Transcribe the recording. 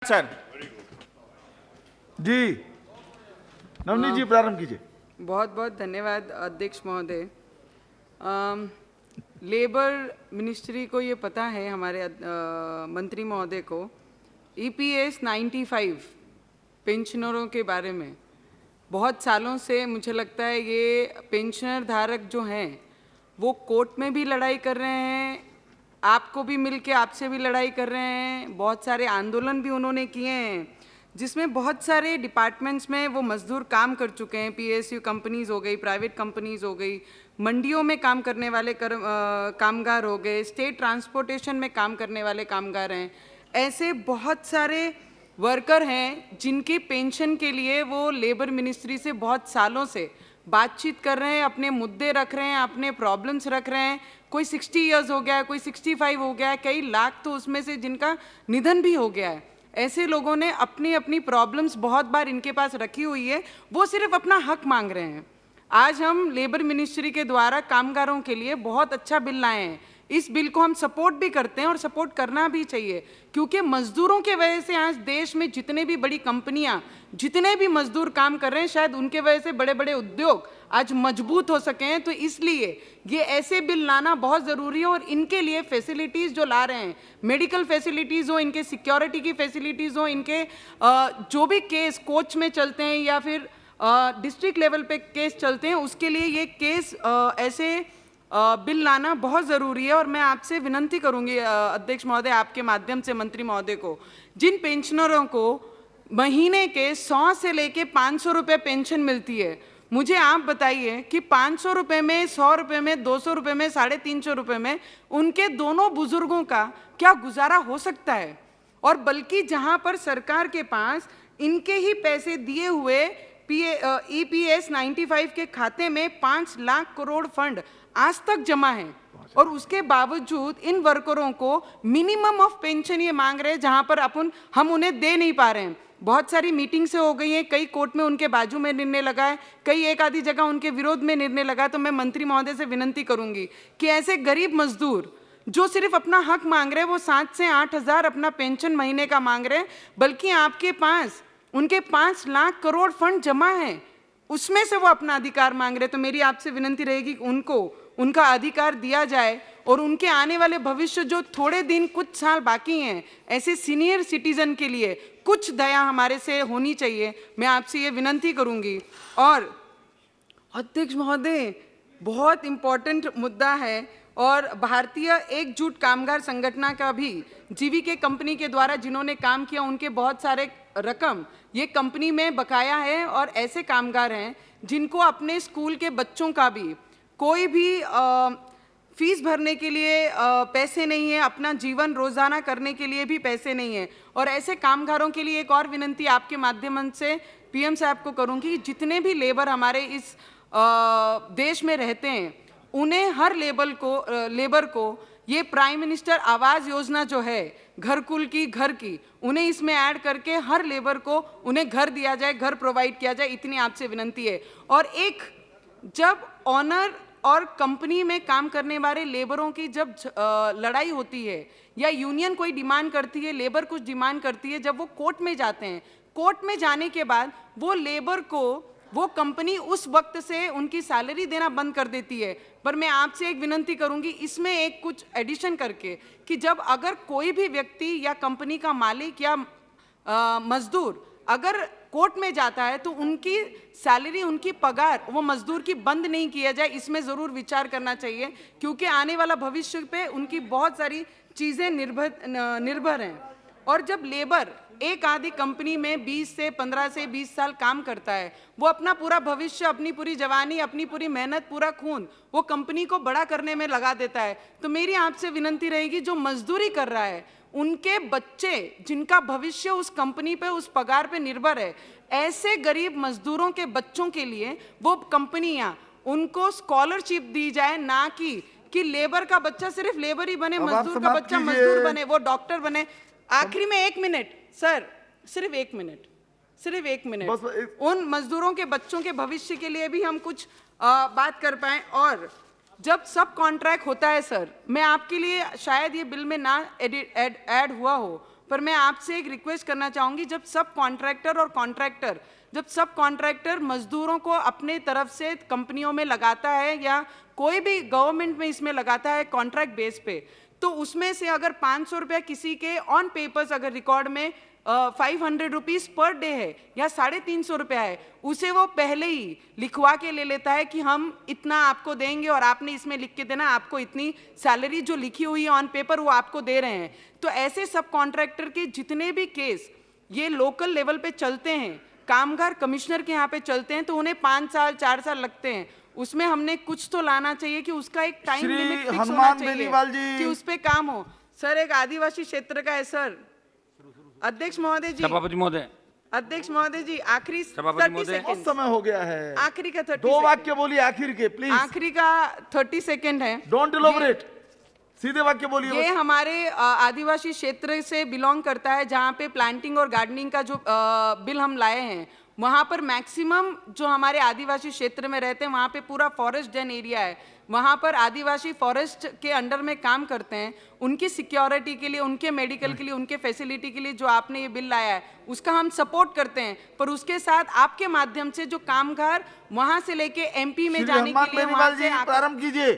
Sir जी नवनीत जी प्रारंभ कीजिए। बहुत बहुत धन्यवाद अध्यक्ष महोदय। लेबर मिनिस्ट्री को ये पता है, हमारे मंत्री महोदय को EPS 95 पेंशनरों के बारे में बहुत सालों से मुझे लगता है ये पेंशनर धारक जो हैं वो कोर्ट में भी लड़ाई कर रहे हैं, आपको भी मिलके आपसे भी लड़ाई कर रहे हैं, बहुत सारे आंदोलन भी उन्होंने किए हैं जिसमें बहुत सारे डिपार्टमेंट्स में वो मजदूर काम कर चुके हैं। PSU कंपनीज़ हो गई, प्राइवेट कंपनीज़ हो गई, मंडियों में काम करने वाले कामगार हो गए, स्टेट ट्रांसपोर्टेशन में काम करने वाले कामगार हैं। ऐसे बहुत सारे वर्कर हैं जिनकी पेंशन के लिए वो लेबर मिनिस्ट्री से बहुत सालों से बातचीत कर रहे हैं, अपने मुद्दे रख रहे हैं, अपने प्रॉब्लम्स रख रहे हैं। कोई 60 इयर्स हो गया है, कोई 65 हो गया है, कई लाख तो उसमें से जिनका निधन भी हो गया है। ऐसे लोगों ने अपनी अपनी प्रॉब्लम्स बहुत बार इनके पास रखी हुई है, वो सिर्फ अपना हक मांग रहे हैं। आज हम लेबर मिनिस्ट्री के द्वारा कामगारों के लिए बहुत अच्छा बिल लाए हैं। इस बिल को हम सपोर्ट भी करते हैं और सपोर्ट करना भी चाहिए, क्योंकि मजदूरों के वजह से आज देश में जितने भी बड़ी कंपनियां, जितने भी मजदूर काम कर रहे हैं, शायद उनके वजह से बड़े बड़े उद्योग आज मजबूत हो सके हैं। तो इसलिए ये ऐसे बिल लाना बहुत ज़रूरी है और इनके लिए फैसिलिटीज़ जो ला रहे हैं, मेडिकल फैसिलिटीज़ हो, इनके सिक्योरिटी की फैसिलिटीज़ हो, इनके जो भी केस कोर्ट में चलते हैं या फिर डिस्ट्रिक्ट लेवल पे केस चलते हैं, उसके लिए ये केस ऐसे बिल लाना बहुत ज़रूरी है। और मैं आपसे विनंती करूंगी अध्यक्ष महोदय, आपके माध्यम से मंत्री महोदय को, जिन पेंशनरों को महीने के 100 से लेके 500 रुपये पेंशन मिलती है, मुझे आप बताइए कि 500 रुपये में, 100 रुपये में, 200 रुपये में, 350 रुपये में उनके दोनों बुजुर्गों का क्या गुजारा हो सकता है? और बल्कि जहां पर सरकार के पास इनके ही पैसे दिए हुए EPS 95 के खाते में 5 लाख करोड़ फंड आज तक जमा है, और उसके बावजूद इन वर्करों को मिनिमम ऑफ पेंशन ये मांग रहे हैं, जहां पर हम उन्हें दे नहीं पा रहे हैं। बहुत सारी मीटिंग से हो गई हैं, कई कोर्ट में उनके बाजू में निर्णय लगा है, कई एक आधी जगह उनके विरोध में निर्णय लगा है। तो मैं मंत्री महोदय से विनंती करूंगी कि ऐसे गरीब मजदूर जो सिर्फ अपना हक मांग रहे हैं, वो 7 से 8 हज़ार अपना पेंशन महीने का मांग रहे हैं, बल्कि आपके पास उनके 5 लाख करोड़ फंड जमा है, उसमें से वो अपना अधिकार मांग रहे हैं। तो मेरी आपसे विनंती रहेगी कि उनको उनका अधिकार दिया जाए और उनके आने वाले भविष्य, जो थोड़े दिन कुछ साल बाकी हैं, ऐसे सीनियर सिटीजन के लिए कुछ दया हमारे से होनी चाहिए। मैं आपसे ये विनंती करूंगी। और अध्यक्ष महोदय, बहुत इम्पोर्टेंट मुद्दा है, और भारतीय एकजुट कामगार संगठन का भी GVK कंपनी के द्वारा जिन्होंने काम किया, उनके बहुत सारे रकम ये कंपनी में बकाया है। और ऐसे कामगार हैं जिनको अपने स्कूल के बच्चों का भी कोई भी फीस भरने के लिए पैसे नहीं है, अपना जीवन रोजाना करने के लिए भी पैसे नहीं है। और ऐसे कामगारों के लिए एक और विनंती आपके माध्यम से PM साहब को करूंगी, जितने भी लेबर हमारे इस देश में रहते हैं, उन्हें हर लेबर को ये प्राइम मिनिस्टर आवास योजना जो है, घरकुल की, घर की, उन्हें इसमें ऐड करके हर लेबर को उन्हें घर दिया जाए, घर प्रोवाइड किया जाए, इतनी आपसे विनंती है। और एक, जब ऑनर और कंपनी में काम करने वाले लेबरों की जब लड़ाई होती है या यूनियन कोई डिमांड करती है, लेबर कुछ डिमांड करती है, जब वो कोर्ट में जाते हैं, कोर्ट में जाने के बाद वो लेबर को वो कंपनी उस वक्त से उनकी सैलरी देना बंद कर देती है। पर मैं आपसे एक विनंती करूंगी, इसमें एक कुछ एडिशन करके, कि जब अगर कोई भी व्यक्ति या कंपनी का मालिक या मजदूर अगर कोर्ट में जाता है तो उनकी सैलरी, उनकी पगार वो मजदूर की बंद नहीं किया जाए, इसमें ज़रूर विचार करना चाहिए, क्योंकि आने वाला भविष्य पे उनकी बहुत सारी चीज़ें निर्भर हैं। और जब लेबर एक आधी कंपनी में 15 से 20 साल काम करता है, वो अपना पूरा भविष्य, अपनी पूरी जवानी, अपनी पूरी मेहनत, पूरा खून वो कंपनी को बड़ा करने में लगा देता है। तो मेरी आपसे विनंती रहेगी, जो मजदूरी कर रहा है, उनके बच्चे जिनका भविष्य उस कंपनी पे, उस पगार पे निर्भर है, ऐसे गरीब मजदूरों के बच्चों के लिए वो कंपनियां उनको स्कॉलरशिप दी जाए, ना कि लेबर का बच्चा सिर्फ लेबर ही बने, मजदूर का बच्चा मजदूर बने, वो डॉक्टर बने। आखिरी में 1 मिनट सर, सिर्फ 1 मिनट, उन मजदूरों के बच्चों के भविष्य के लिए भी हम कुछ बात कर पाए। और जब सब कॉन्ट्रैक्ट होता है सर, मैं आपके लिए, शायद ये बिल में ना ऐड हुआ हो, पर मैं आपसे एक रिक्वेस्ट करना चाहूँगी, जब सब कॉन्ट्रैक्टर मजदूरों को अपने तरफ से कंपनियों में लगाता है या कोई भी गवर्नमेंट में इसमें लगाता है कॉन्ट्रैक्ट बेस पे, तो उसमें से अगर 500 रुपया किसी के ऑन पेपर्स अगर रिकॉर्ड में 500 रुपीज पर डे है या 350 रुपया है, उसे वो पहले ही लिखवा के ले लेता है कि हम इतना आपको देंगे और आपने इसमें लिख के देना, आपको इतनी सैलरी जो लिखी हुई है ऑन पेपर वो आपको दे रहे हैं। तो ऐसे सब कॉन्ट्रैक्टर के जितने भी केस ये लोकल लेवल पे चलते हैं, कामगार कमिश्नर के यहाँ पे चलते हैं, तो उन्हें 5 साल 4 साल लगते हैं। उसमें हमने कुछ तो लाना चाहिए कि उसका एक टाइम श्री लिमिट फिक्स होना हनुमान चाहिए बेनीवाल जी। कि उस पे काम हो। सर, एक आदिवासी क्षेत्र का है सर। अध्यक्ष महोदय जी, सभापति महोदय, अध्यक्ष महोदय जी, आखिरी सभापति 30 महोदय। बहुत सेकंड, समय हो गया है, आखिरी का 30 2 सेकंड। वाक्य बोलिए आखिर के प्लीज, आखिरी का 30 सेकंड है। डोंट इलोबरेट, सीधे वाक्य बोलिए ये बस। हमारे आदिवासी क्षेत्र से बिलोंग करता है, जहाँ पे प्लांटिंग और गार्डनिंग का जो बिल हम लाए हैं, वहाँ पर मैक्सिमम जो हमारे आदिवासी क्षेत्र में रहते हैं वहाँ पे पूरा फॉरेस्ट डेन एरिया है, वहाँ पर आदिवासी फॉरेस्ट के अंडर में काम करते हैं। उनकी सिक्योरिटी के लिए, उनके मेडिकल के लिए, उनके फैसिलिटी के लिए जो आपने ये बिल लाया है उसका हम सपोर्ट करते हैं, पर उसके साथ आपके माध्यम से जो कामगार वहाँ से लेके MP में श्री जाने हनुमान के लिए बेनीवाल वहाँ जी से प्रारंभ कीजिए।